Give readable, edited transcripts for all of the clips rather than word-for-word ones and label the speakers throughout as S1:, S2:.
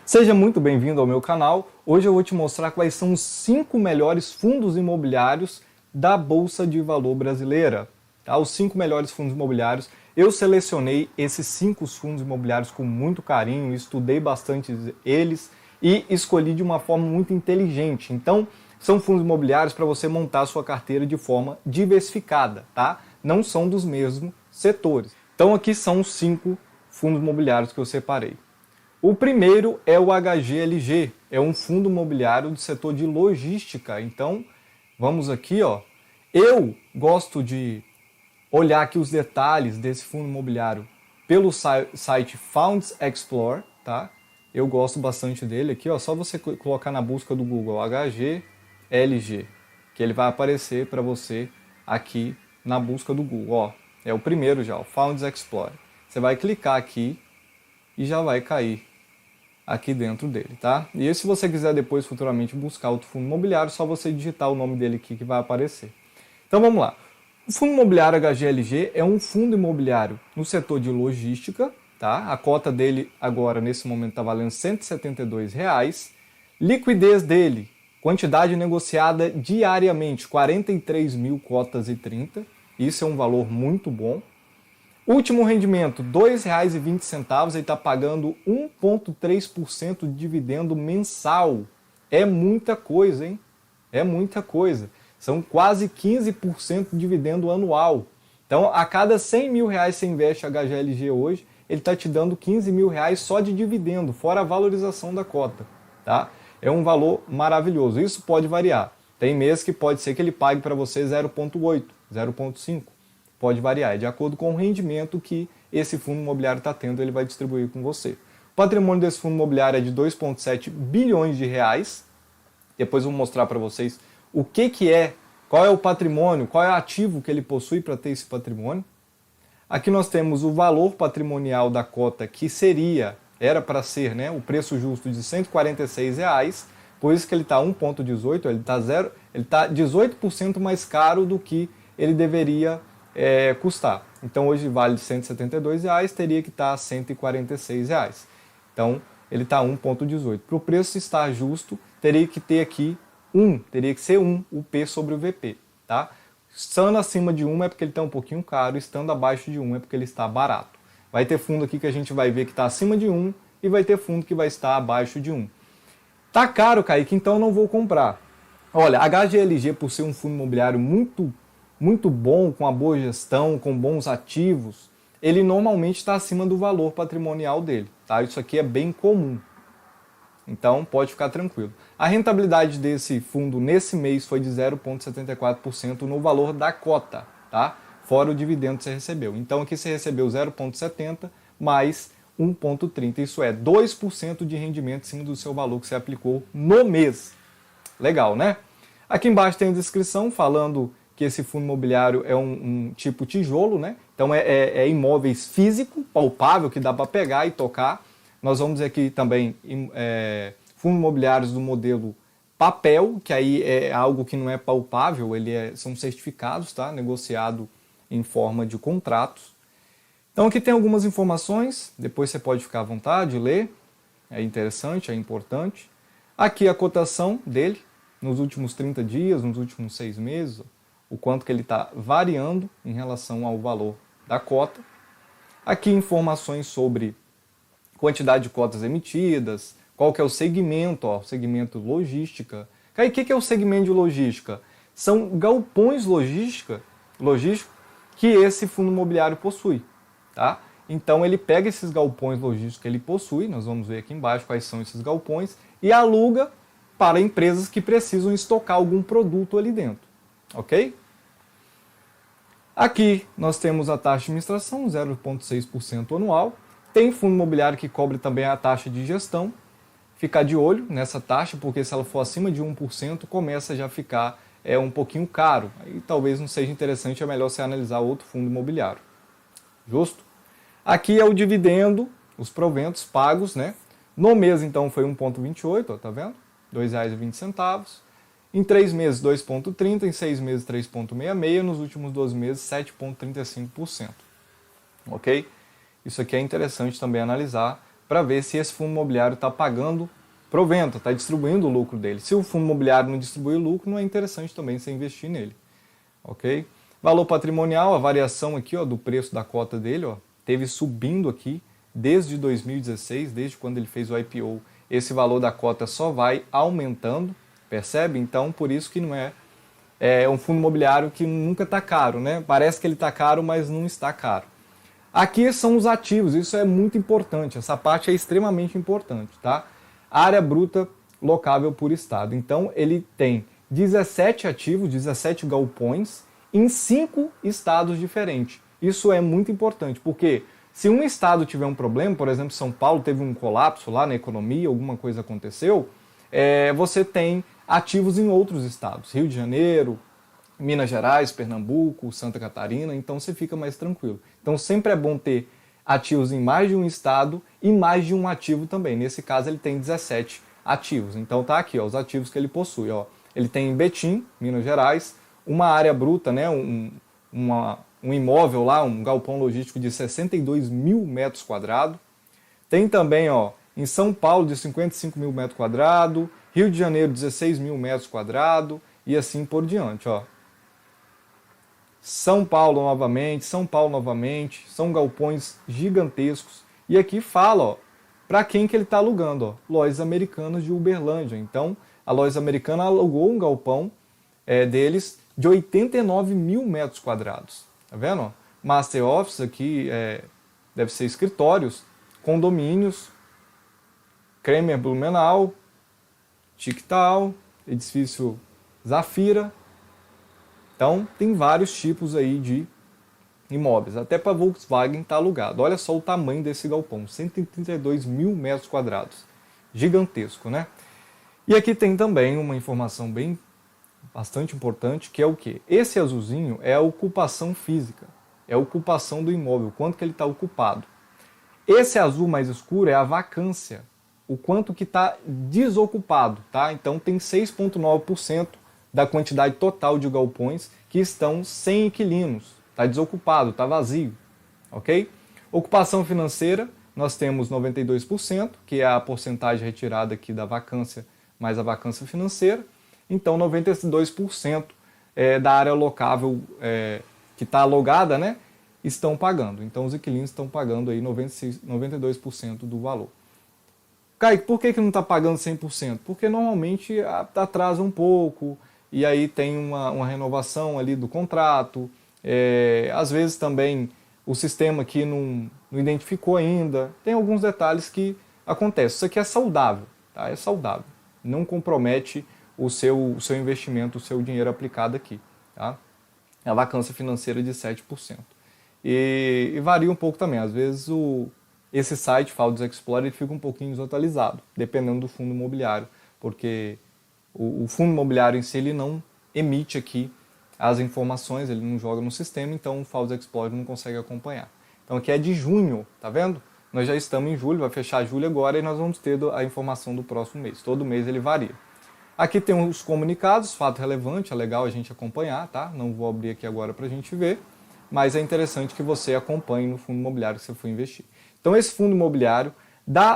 S1: Seja muito bem-vindo ao meu canal. Hoje eu vou te mostrar quais são os 5 melhores fundos imobiliários da Bolsa de Valor brasileira. Tá? Os 5 melhores fundos imobiliários. Eu selecionei esses 5 fundos imobiliários com muito carinho, estudei bastante eles e escolhi de uma forma muito inteligente. Então, são fundos imobiliários para você montar a sua carteira de forma diversificada, tá? Não são dos mesmos setores. Então, aqui são os 5 fundos imobiliários que eu separei. O primeiro é o HGLG, é um fundo imobiliário do setor de logística. Então, vamos aqui, ó. Eu gosto de olhar aqui os detalhes desse fundo imobiliário pelo site Funds Explorer, tá? Eu gosto bastante dele aqui, ó. Só você colocar na busca do Google HGLG, que ele vai aparecer para você aqui na busca do Google, ó. É o primeiro já, o Funds Explorer. Você vai clicar aqui e já vai cair aqui dentro dele, tá? E se você quiser depois futuramente buscar outro fundo imobiliário, só você digitar o nome dele aqui que vai aparecer. Então vamos lá. O fundo imobiliário HGLG é um fundo imobiliário no setor de logística, tá? A cota dele agora nesse momento está valendo R$ 172. Liquidez dele, quantidade negociada diariamente, 43 mil cotas e 30. Isso é um valor muito bom. Último rendimento, R$ 2,20, ele está pagando 1,3% de dividendo mensal. É muita coisa, hein? É muita coisa. São quase 15% de dividendo anual. Então, a cada 100 mil reais que você investe HGLG hoje, ele está te dando 15 mil reais só de dividendo, fora a valorização da cota. Tá? É um valor maravilhoso. Isso pode variar. Tem meses que pode ser que ele pague para você 0,8, 0,5. Pode variar, é de acordo com o rendimento que esse fundo imobiliário está tendo, ele vai distribuir com você. O patrimônio desse fundo imobiliário é de 2,7 bilhões de reais. Depois eu vou mostrar para vocês o que é, qual é o patrimônio, qual é o ativo que ele possui para ter esse patrimônio. Aqui nós temos o valor patrimonial da cota que era para ser, né, o preço justo de R$ 146, por isso que ele está 1,18, ele está 18% mais caro do que ele deveria custar. Então hoje vale R$ 172, teria que estar R$ 146. Então ele está 1,18. Para o preço estar justo, teria que ter aqui teria que ser 1 o P sobre o VP. Tá? Estando acima de 1 é porque ele está um pouquinho caro, estando abaixo de 1 é porque ele está barato. Vai ter fundo aqui que a gente vai ver que está acima de 1 e vai ter fundo que vai estar abaixo de 1. Tá caro, Kaique, então eu não vou comprar. Olha, a HGLG, por ser um fundo imobiliário muito bom, com uma boa gestão, com bons ativos, ele normalmente está acima do valor patrimonial dele. Tá? Isso aqui é bem comum. Então pode ficar tranquilo. A rentabilidade desse fundo nesse mês foi de 0,74% no valor da cota, tá? Fora o dividendo que você recebeu. Então aqui você recebeu 0,70 mais 1,30. Isso é 2% de rendimento em cima do seu valor que você aplicou no mês. Legal, né? Aqui embaixo tem a descrição falando que esse fundo imobiliário é um tipo tijolo, né? Então é imóveis físico, palpável, que dá para pegar e tocar. Nós vamos ver aqui também fundos imobiliários do modelo papel, que aí é algo que não é palpável, são certificados, tá? Negociado em forma de contratos. Então aqui tem algumas informações, depois você pode ficar à vontade de ler, é interessante, é importante. Aqui a cotação dele, nos últimos 30 dias, nos últimos 6 meses, o quanto que ele está variando em relação ao valor da cota. Aqui informações sobre quantidade de cotas emitidas, qual que é o segmento, ó, segmento logística. E o que é o segmento de logística? São galpões logísticos que esse fundo imobiliário possui. Tá? Então ele pega esses galpões logísticos que ele possui, nós vamos ver aqui embaixo quais são esses galpões, e aluga para empresas que precisam estocar algum produto ali dentro. Ok? Aqui nós temos a taxa de administração, 0,6% anual. Tem fundo imobiliário que cobre também a taxa de gestão. Ficar de olho nessa taxa, porque se ela for acima de 1%, começa já a ficar um pouquinho caro. Aí talvez não seja interessante, é melhor você analisar outro fundo imobiliário. Justo? Aqui é o dividendo, os proventos pagos, né? No mês, então, foi 1,28, ó, tá vendo? R$ 2,20. Em 3 meses, 2,30. Em 6 meses, 3,66. Nos últimos 12 meses, 7,35%. Ok? Isso aqui é interessante também analisar para ver se esse fundo imobiliário está pagando provento, está distribuindo o lucro dele. Se o fundo imobiliário não distribui o lucro, não é interessante também você investir nele. Ok? Valor patrimonial, a variação aqui ó, do preço da cota dele, ó, teve subindo aqui desde 2016, desde quando ele fez o IPO. Esse valor da cota só vai aumentando, percebe? Então, por isso que não é um fundo imobiliário que nunca está caro, né? Parece que ele está caro, mas não está caro. Aqui são os ativos, isso é muito importante, essa parte é extremamente importante, tá? Área bruta locável por estado. Então, ele tem 17 ativos, 17 galpões, em 5 estados diferentes. Isso é muito importante, porque se um estado tiver um problema, por exemplo, São Paulo teve um colapso lá na economia, alguma coisa aconteceu, você tem ativos em outros estados, Rio de Janeiro, Minas Gerais, Pernambuco, Santa Catarina, então você fica mais tranquilo. Então sempre é bom ter ativos em mais de um estado e mais de um ativo também. Nesse caso ele tem 17 ativos. Então tá aqui ó, os ativos que ele possui. Ó. Ele tem em Betim, Minas Gerais, uma área bruta, né, um imóvel lá, um galpão logístico de 62 mil metros quadrados. Tem também ó, em São Paulo de 55 mil metros quadrados, Rio de Janeiro 16 mil metros quadrados e assim por diante. Ó. São Paulo novamente, são galpões gigantescos. E aqui fala para quem que ele está alugando, ó, Lojas Americanas de Uberlândia. Então, a Lojas Americana alugou um galpão deles de 89 mil metros quadrados. Tá vendo? Ó? Master Office aqui, deve ser escritórios, condomínios, Kremer Blumenau, Tictal, edifício Zafira. Então, tem vários tipos aí de imóveis. Até para Volkswagen está alugado. Olha só o tamanho desse galpão, 132 mil metros quadrados. Gigantesco, né? E aqui tem também uma informação bastante importante, que é o quê? Esse azulzinho é a ocupação física, é a ocupação do imóvel, o quanto que ele está ocupado. Esse azul mais escuro é a vacância, o quanto que está desocupado, tá? Então tem 6,9% da quantidade total de galpões que estão sem inquilinos, está desocupado, está vazio, ok? Ocupação financeira, nós temos 92%, que é a porcentagem retirada aqui da vacância mais a vacância financeira, então 92% da área locável que está alugada, né, estão pagando, então os inquilinos estão pagando aí 92% do valor. Kaique, por que não está pagando 100%? Porque normalmente atrasa um pouco, e aí tem uma renovação ali do contrato, às vezes também o sistema aqui não identificou ainda, tem alguns detalhes que acontecem. Isso aqui é saudável, tá? É saudável, não compromete o seu investimento, o seu dinheiro aplicado aqui. Tá? A vacância financeira de 7%. E varia um pouco também, às vezes esse site, Faldos Explorer, ele fica um pouquinho desatualizado, dependendo do fundo imobiliário, porque o fundo imobiliário em si ele não emite aqui as informações, ele não joga no sistema, então o Faldos Explorer não consegue acompanhar. Então aqui é de junho, tá vendo? Nós já estamos em julho, vai fechar julho agora e nós vamos ter a informação do próximo mês. Todo mês ele varia. Aqui tem os comunicados, fato relevante, é legal a gente acompanhar, tá? Não vou abrir aqui agora para a gente ver, mas é interessante que você acompanhe no fundo imobiliário que você for investir. Então esse fundo imobiliário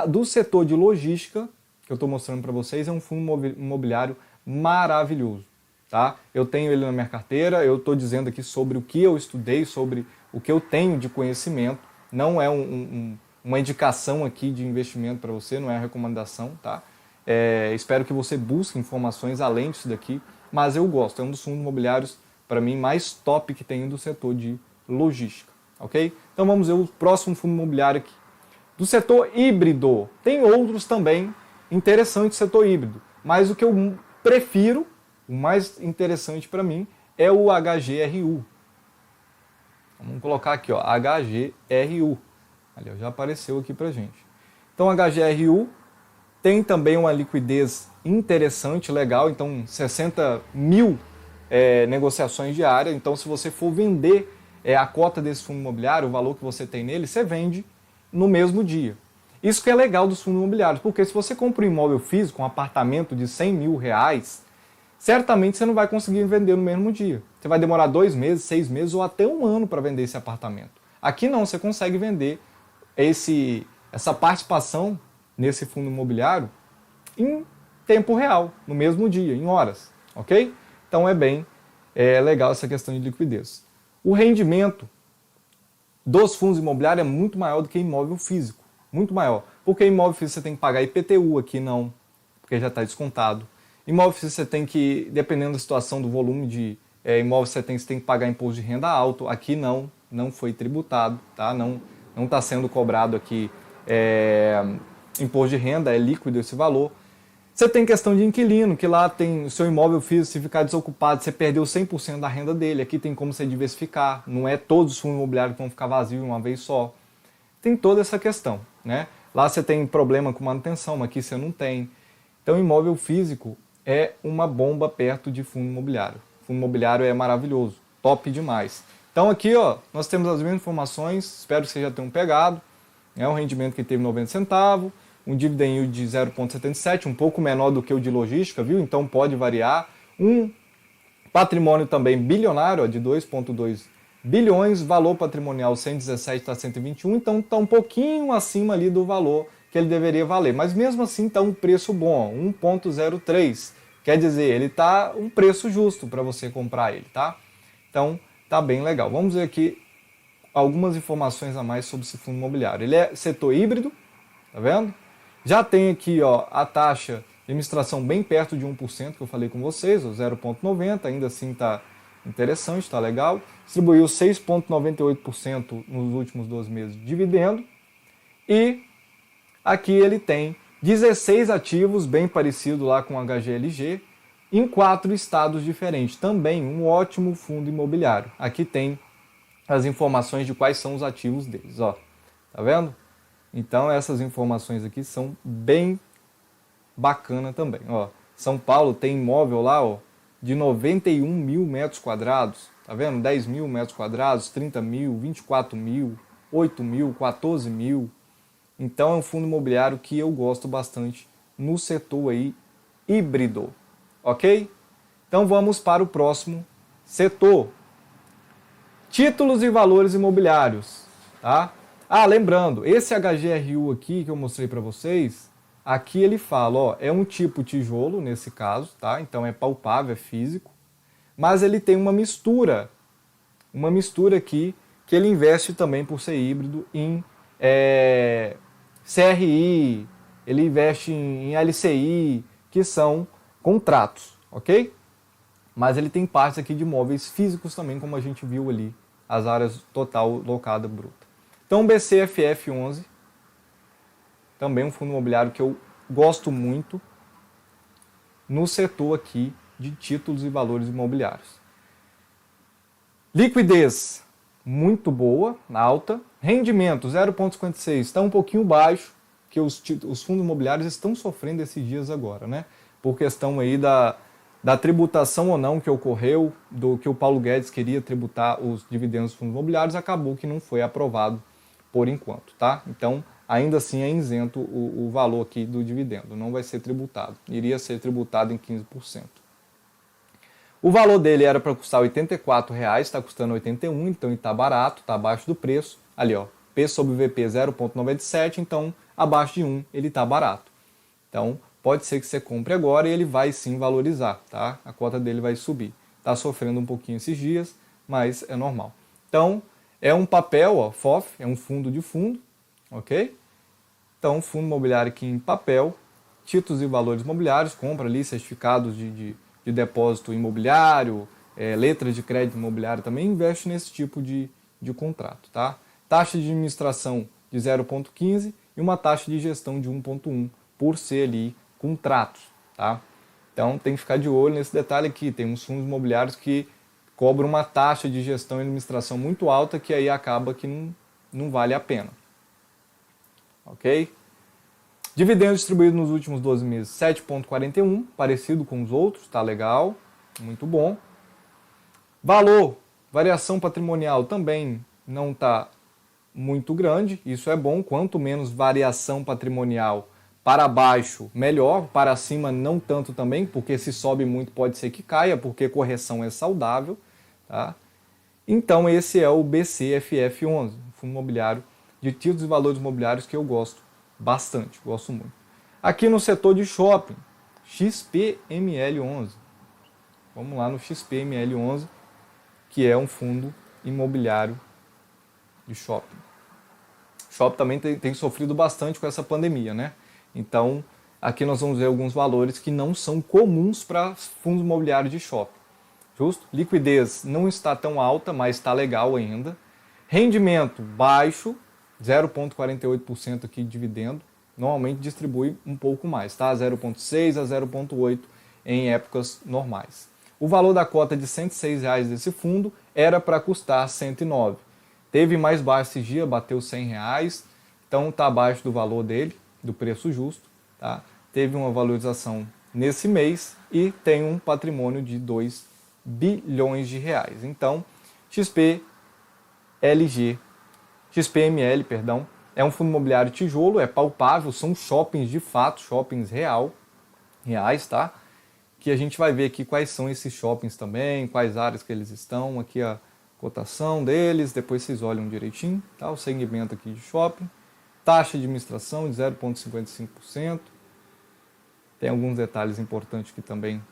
S1: do setor de logística, que eu estou mostrando para vocês, é um fundo imobiliário maravilhoso. Tá? Eu tenho ele na minha carteira, eu estou dizendo aqui sobre o que eu estudei, sobre o que eu tenho de conhecimento, não é uma indicação aqui de investimento para você, não é uma recomendação, tá? Espero que você busque informações além disso daqui, mas eu gosto, é um dos fundos imobiliários, para mim, mais top que tem do setor de logística, ok? Então vamos ver o próximo fundo imobiliário aqui. Do setor híbrido, tem outros também interessantes do setor híbrido, mas o que eu prefiro, o mais interessante para mim, é o HGRU. Vamos colocar aqui, ó, HGRU. Ali, ó, já apareceu aqui para gente. Então, HGRU tem também uma liquidez interessante, legal. Então, 60 mil negociações diárias. Então, se você for vender a cota desse fundo imobiliário, o valor que você tem nele, você vende no mesmo dia. Isso que é legal dos fundos imobiliários, porque se você compra um imóvel físico, um apartamento de 100 mil reais, certamente você não vai conseguir vender no mesmo dia. Você vai demorar 2 meses, 6 meses ou até 1 ano para vender esse apartamento. Aqui não, você consegue vender essa participação nesse fundo imobiliário em tempo real, no mesmo dia, em horas, ok? Então é bem legal essa questão de liquidez. O rendimento dos fundos imobiliários é muito maior do que imóvel físico, muito maior. Porque imóvel físico você tem que pagar IPTU, aqui não, porque já está descontado. Imóvel físico você tem que, dependendo da situação, do volume de imóvel você tem que pagar imposto de renda alto, aqui não foi tributado, tá? Não está sendo cobrado aqui imposto de renda, é líquido esse valor. Você tem questão de inquilino, que lá tem o seu imóvel físico, se ficar desocupado, você perdeu 100% da renda dele. Aqui tem como você diversificar, não é todos os fundos imobiliários que vão ficar vazios uma vez só. Tem toda essa questão, né? Lá você tem problema com manutenção, mas aqui você não tem. Então, imóvel físico é uma bomba perto de fundo imobiliário. Fundo imobiliário é maravilhoso, top demais. Então aqui, ó, nós temos as mesmas informações, espero que vocês já tenham pegado. É um rendimento que teve 90 centavos, um dividend yield de 0,77, um pouco menor do que o de logística, viu? Então pode variar. Um patrimônio também bilionário, ó, de 2,2 bilhões, valor patrimonial 117 está 121, então está um pouquinho acima ali do valor que ele deveria valer. Mas mesmo assim está um preço bom, 1,03. Quer dizer, ele está um preço justo para você comprar ele, tá? Então tá bem legal. Vamos ver aqui algumas informações a mais sobre esse fundo imobiliário. Ele é setor híbrido, tá vendo? Já tem aqui, ó, a taxa de administração bem perto de 1%, que eu falei com vocês, 0,90, ainda assim está interessante, está legal. Distribuiu 6,98% nos últimos 12 meses de dividendo. E aqui ele tem 16 ativos, bem parecido lá com o HGLG, em 4 estados diferentes. Também um ótimo fundo imobiliário. Aqui tem as informações de quais são os ativos deles, ó. Tá vendo? Então essas informações aqui são bem bacana também, ó. São Paulo tem imóvel lá, ó, de 91 mil metros quadrados, tá vendo? 10 mil metros quadrados, 30 mil, 24 mil, 8 mil, 14 mil. Então é um fundo imobiliário que eu gosto bastante no setor aí híbrido, ok? Então vamos para o próximo setor. Títulos e valores imobiliários, tá? Ah, lembrando, esse HGRU aqui que eu mostrei para vocês, aqui ele fala, ó, é um tipo tijolo nesse caso, tá? Então é palpável, é físico, mas ele tem uma mistura aqui que ele investe também por ser híbrido em CRI, ele investe em LCI, que são contratos, ok? Mas ele tem partes aqui de imóveis físicos também, como a gente viu ali, as áreas total locada bruta. Então, BCFF11, também um fundo imobiliário que eu gosto muito no setor aqui de títulos e valores imobiliários. Liquidez muito boa, alta. Rendimento 0,56, está um pouquinho baixo, que os fundos imobiliários estão sofrendo esses dias agora, né? Por questão aí da tributação ou não que ocorreu, do que o Paulo Guedes queria tributar os dividendos dos fundos imobiliários, acabou que não foi aprovado por enquanto, tá? Então, ainda assim é isento o valor aqui do dividendo, não vai ser tributado, iria ser tributado em 15%. O valor dele era para custar R$ 84,00, está custando R$ 81,00, então está barato, está abaixo do preço. Ali, ó, P sobre VP 0,97, então abaixo de 1 ele está barato. Então, pode ser que você compre agora e ele vai sim valorizar, tá? A cota dele vai subir. Está sofrendo um pouquinho esses dias, mas é normal. Então, é um papel, ó, FOF, é um fundo de fundo, ok? Então, fundo imobiliário aqui em papel, títulos e valores imobiliários, compra ali certificados de depósito imobiliário, letras de crédito imobiliário também, investe nesse tipo de contrato, tá? Taxa de administração de 0,15 e uma taxa de gestão de 1,1 por ser ali contratos, tá? Então tem que ficar de olho nesse detalhe aqui, tem uns fundos imobiliários que cobram uma taxa de gestão e administração muito alta que aí acaba que não vale a pena, ok? Dividendos distribuídos nos últimos 12 meses, 7,41, parecido com os outros, tá legal, muito bom. Valor, variação patrimonial também não está muito grande, isso é bom, quanto menos variação patrimonial para baixo, melhor, para cima não tanto também, porque se sobe muito pode ser que caia, porque correção é saudável, tá? Então esse é o BCFF11, Fundo Imobiliário de títulos e valores imobiliários que eu gosto bastante, gosto muito. Aqui no setor de shopping, XPML11. Vamos lá no XPML11, que é um fundo imobiliário de shopping. O shopping também tem sofrido bastante com essa pandemia, né? Então, aqui nós vamos ver alguns valores que não são comuns para fundos imobiliários de shopping. Justo? Liquidez não está tão alta, mas está legal ainda. Rendimento baixo, 0,48% aqui de dividendo. Normalmente distribui um pouco mais, tá? 0,6 a 0,8 em épocas normais. O valor da cota de R$ 106 desse fundo era para custar 109. Teve mais baixo esse dia, bateu R$ 100, então está abaixo do valor dele, do preço justo. Tá? Teve uma valorização nesse mês e tem um patrimônio de 2 bilhões de reais. Então, XPML, é um fundo imobiliário tijolo, é palpável, são shoppings de fato, shoppings reais, tá? Que a gente vai ver aqui quais são esses shoppings também, quais áreas que eles estão, aqui a cotação deles, depois vocês olham direitinho, tá? O segmento aqui de shopping, taxa de administração de 0,55%, tem alguns detalhes importantes aqui também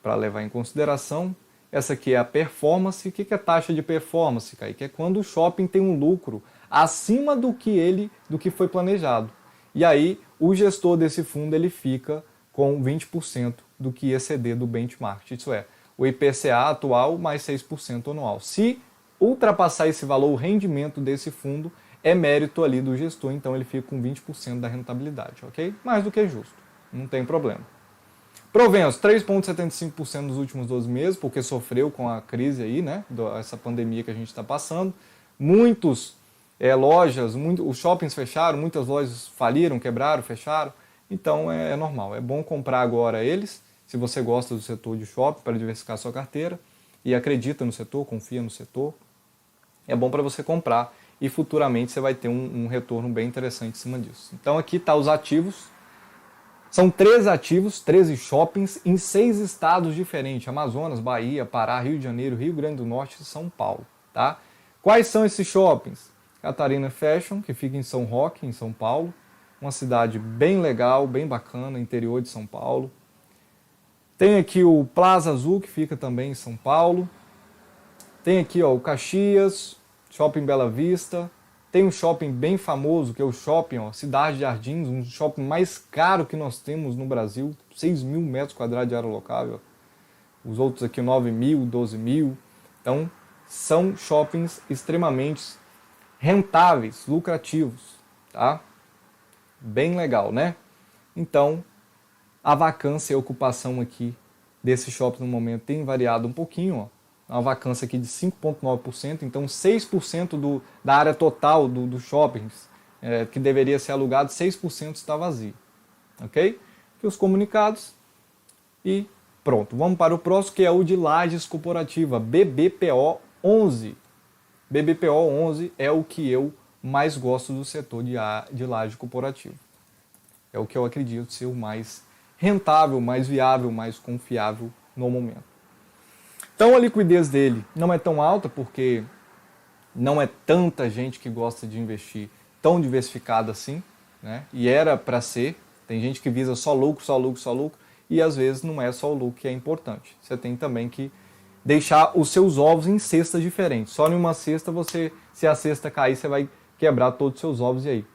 S1: para levar em consideração. Essa aqui é a performance. O que é taxa de performance, Kaique? É quando o shopping tem um lucro acima do que foi planejado. E aí, o gestor desse fundo ele fica com 20% do que exceder do benchmark. Isso é, o IPCA atual mais 6% anual. Se ultrapassar esse valor, o rendimento desse fundo é mérito ali do gestor, então ele fica com 20% da rentabilidade, ok? Mais do que justo, não tem problema. Provenço, 3,75% nos últimos 12 meses, porque sofreu com a crise aí, né? Essa pandemia que a gente está passando. Muitos lojas, os shoppings fecharam, muitas lojas faliram, quebraram, fecharam. Então é normal, é bom comprar agora eles, se você gosta do setor de shopping, para diversificar sua carteira e acredita no setor, confia no setor. É bom para você comprar e futuramente você vai ter um retorno bem interessante em cima disso. Então aqui está os ativos. São 13 ativos, 13 shoppings em 6 estados diferentes. Amazonas, Bahia, Pará, Rio de Janeiro, Rio Grande do Norte e São Paulo. Tá? Quais são esses shoppings? Catarina Fashion, que fica em São Roque, em São Paulo. Uma cidade bem legal, bem bacana, interior de São Paulo. Tem aqui o Plaza Azul, que fica também em São Paulo. Tem aqui o Caxias, Shopping Bela Vista. Tem um shopping bem famoso, que é o shopping Cidade de Jardins, um shopping mais caro que nós temos no Brasil, 6 mil metros quadrados de área locável. Os outros aqui 9 mil, 12 mil. Então, são shoppings extremamente rentáveis, lucrativos. Tá? Bem legal, né? Então, a vacância e a ocupação aqui desse shopping no momento tem variado um pouquinho, uma vacância aqui de 5,9%, então 6% da área total dos shoppings que deveria ser alugado, 6% está vazio. Ok? Aqui os comunicados e pronto. Vamos para o próximo, que é o de Lajes Corporativa, BBPO 11. BBPO 11 é o que eu mais gosto do setor de laje corporativa. É o que eu acredito ser o mais rentável, mais viável, mais confiável no momento. Então a liquidez dele não é tão alta porque não é tanta gente que gosta de investir tão diversificado assim, né? E era para ser. Tem gente que visa só lucro, só lucro, só lucro, e às vezes não é só o lucro que é importante. Você tem também que deixar os seus ovos em cestas diferentes. Só em uma cesta se a cesta cair, você vai quebrar todos os seus ovos e aí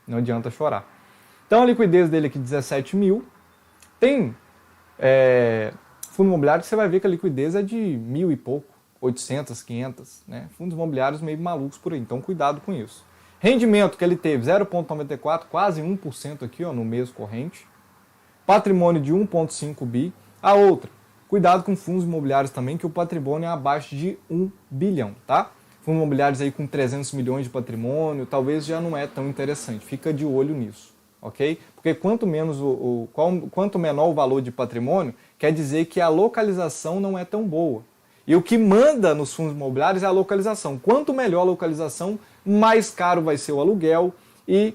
S1: não adianta chorar. Então a liquidez dele aqui 17 mil. Tem fundo imobiliário que você vai ver que a liquidez é de 1.000 e pouco, 800, 500, né? Fundos imobiliários meio malucos por aí, então cuidado com isso. Rendimento que ele teve 0,94, quase 1% aqui no mês corrente. Patrimônio de 1,5 bi. A outra, cuidado com fundos imobiliários também, que o patrimônio é abaixo de 1 bilhão, tá? Fundos imobiliários aí com 300 milhões de patrimônio, talvez já não é tão interessante, fica de olho nisso, ok? Porque quanto menor o valor de patrimônio, quer dizer que a localização não é tão boa. E o que manda nos fundos imobiliários é a localização. Quanto melhor a localização, mais caro vai ser o aluguel e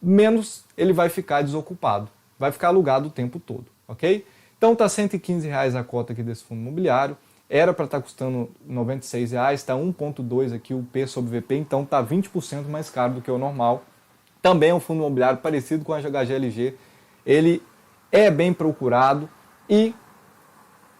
S1: menos ele vai ficar desocupado. Vai ficar alugado o tempo todo, ok? Então está R$ 115 a cota aqui desse fundo imobiliário. era para estar custando R$ 96,00, está 1,2 aqui o P sobre VP, então está 20% mais caro do que o normal. Também é um fundo imobiliário parecido com a HGLG, ele é bem procurado e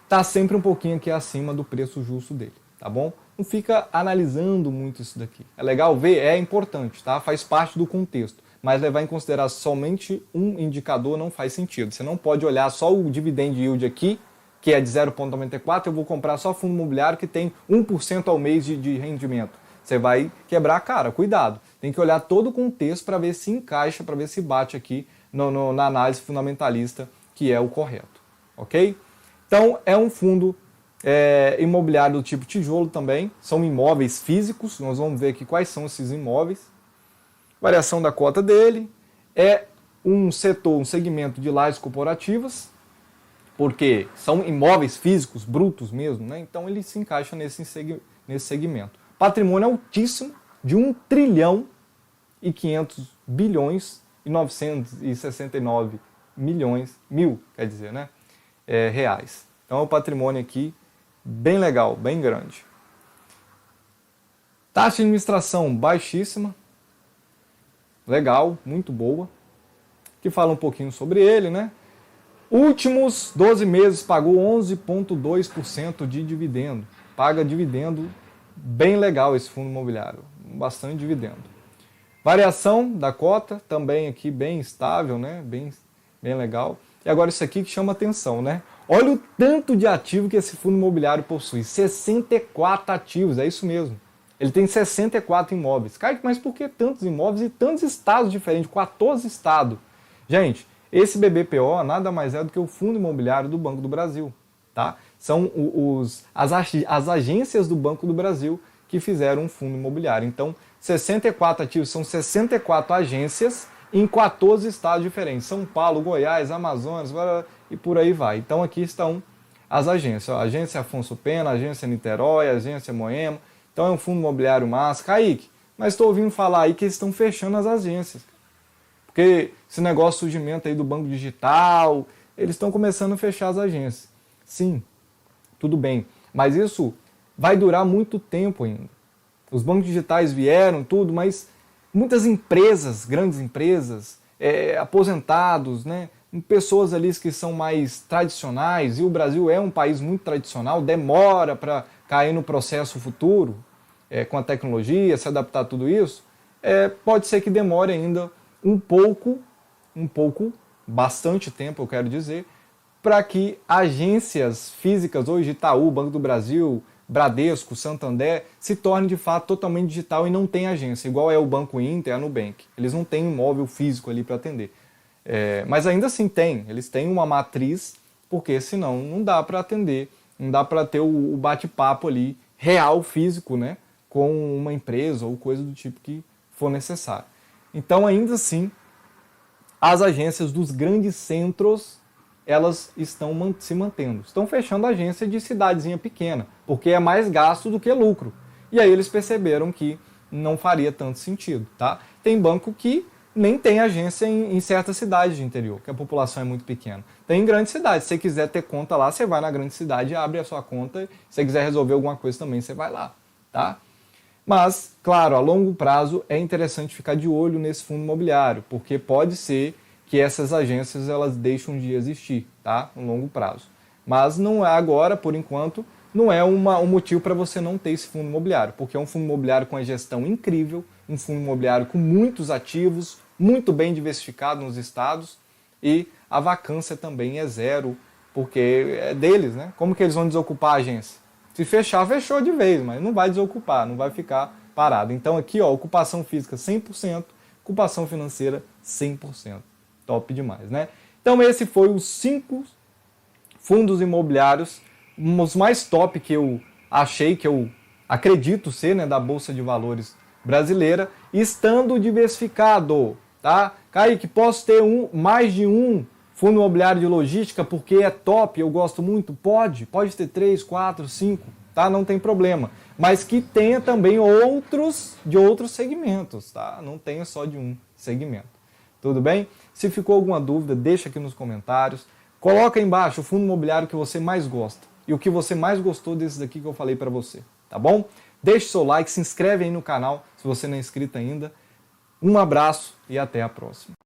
S1: está sempre um pouquinho aqui acima do preço justo dele, tá bom? Não fica analisando muito isso daqui. É legal ver? É importante, tá? Faz parte do contexto. Mas levar em consideração somente um indicador não faz sentido. Você não pode olhar só o dividend yield aqui, que é de 0,94, eu vou comprar só fundo imobiliário que tem 1% ao mês de rendimento. Você vai quebrar a cara, cuidado. Tem que olhar todo o contexto para ver se encaixa, para ver se bate aqui na análise fundamentalista, que é o correto, ok? Então, é um fundo imobiliário do tipo tijolo também, são imóveis físicos, nós vamos ver aqui quais são esses imóveis. Variação da cota dele, é um setor, um segmento de lajes corporativas, porque são imóveis físicos, brutos mesmo, né? Então ele se encaixa nesse segmento. Patrimônio altíssimo, de 1 trilhão e 500 bilhões e 969 mil, quer dizer, né? Reais. Então é um patrimônio aqui bem legal, bem grande. Taxa de administração baixíssima, legal, muito boa. Que fala um pouquinho sobre ele, né? Últimos 12 meses pagou 11,2% de dividendo. Paga dividendo bem legal esse fundo imobiliário, bastante dividendo. Variação da cota também aqui bem estável, né? Bem legal. E agora isso aqui que chama atenção, né? Olha o tanto de ativo que esse fundo imobiliário possui. 64 ativos, é isso mesmo. Ele tem 64 imóveis. Kaique, mas por que tantos imóveis e tantos estados diferentes? 14 estados. Gente, esse BBPO nada mais é do que o Fundo Imobiliário do Banco do Brasil. Tá? São as agências do Banco do Brasil que fizeram um fundo imobiliário. Então, 64 ativos são 64 agências em 14 estados diferentes. São Paulo, Goiás, Amazonas e por aí vai. Então, aqui estão as agências. A Agência Afonso Pena, a Agência Niterói, a Agência Moema. Então, é um fundo imobiliário massa. Kaique, mas estou ouvindo falar aí que eles estão fechando as agências. Porque esse negócio, surgimento aí do banco digital, eles estão começando a fechar as agências. Sim, tudo bem, mas isso vai durar muito tempo ainda. Os bancos digitais vieram, tudo, mas muitas empresas, grandes empresas, aposentados, né, pessoas ali que são mais tradicionais, e o Brasil é um país muito tradicional, demora para cair no processo futuro, com a tecnologia, se adaptar a tudo isso, pode ser que demore ainda um pouco, bastante tempo, eu quero dizer, para que agências físicas, hoje Itaú, Banco do Brasil, Bradesco, Santander, se tornem de fato totalmente digital e não tem agência, igual é o Banco Inter, a Nubank. Eles não têm um imóvel físico ali para atender. Mas ainda assim tem, eles têm uma matriz, porque senão não dá para atender, não dá para ter o bate-papo ali, real, físico, né, com uma empresa ou coisa do tipo que for necessário. Então, ainda assim, as agências dos grandes centros, elas estão se mantendo. Estão fechando a agência de cidadezinha pequena, porque é mais gasto do que lucro. E aí eles perceberam que não faria tanto sentido, tá? Tem banco que nem tem agência em certas cidades de interior, que a população é muito pequena. Tem em grandes cidades. Se você quiser ter conta lá, você vai na grande cidade e abre a sua conta. Se você quiser resolver alguma coisa também, você vai lá, tá? Mas, claro, a longo prazo é interessante ficar de olho nesse fundo imobiliário, porque pode ser que essas agências elas deixam de existir, tá? No longo prazo. Mas não é agora, por enquanto, não é um motivo para você não ter esse fundo imobiliário, porque é um fundo imobiliário com a gestão incrível, um fundo imobiliário com muitos ativos, muito bem diversificado nos estados, e a vacância também é zero, porque é deles, né? Como que eles vão desocupar a agência? Se fechar, fechou de vez, mas não vai desocupar, não vai ficar parado. Então aqui, ó, ocupação física 100%, ocupação financeira 100%. Top demais, né? Então esse foi os 5 fundos imobiliários, os mais top que eu achei, que eu acredito ser, né, da Bolsa de Valores brasileira, estando diversificado, tá? Kaique, posso ter mais de um fundo imobiliário de logística porque é top, eu gosto muito? Pode ter 3, 4, 5, tá? Não tem problema. Mas que tenha também outros de outros segmentos, tá? Não tenha só de um segmento. Tudo bem? Se ficou alguma dúvida, deixa aqui nos comentários. Coloca aí embaixo o fundo imobiliário que você mais gosta. e o que você mais gostou desses daqui que eu falei para você, tá bom? Deixe seu like, se inscreve aí no canal se você não é inscrito ainda. Um abraço e até a próxima.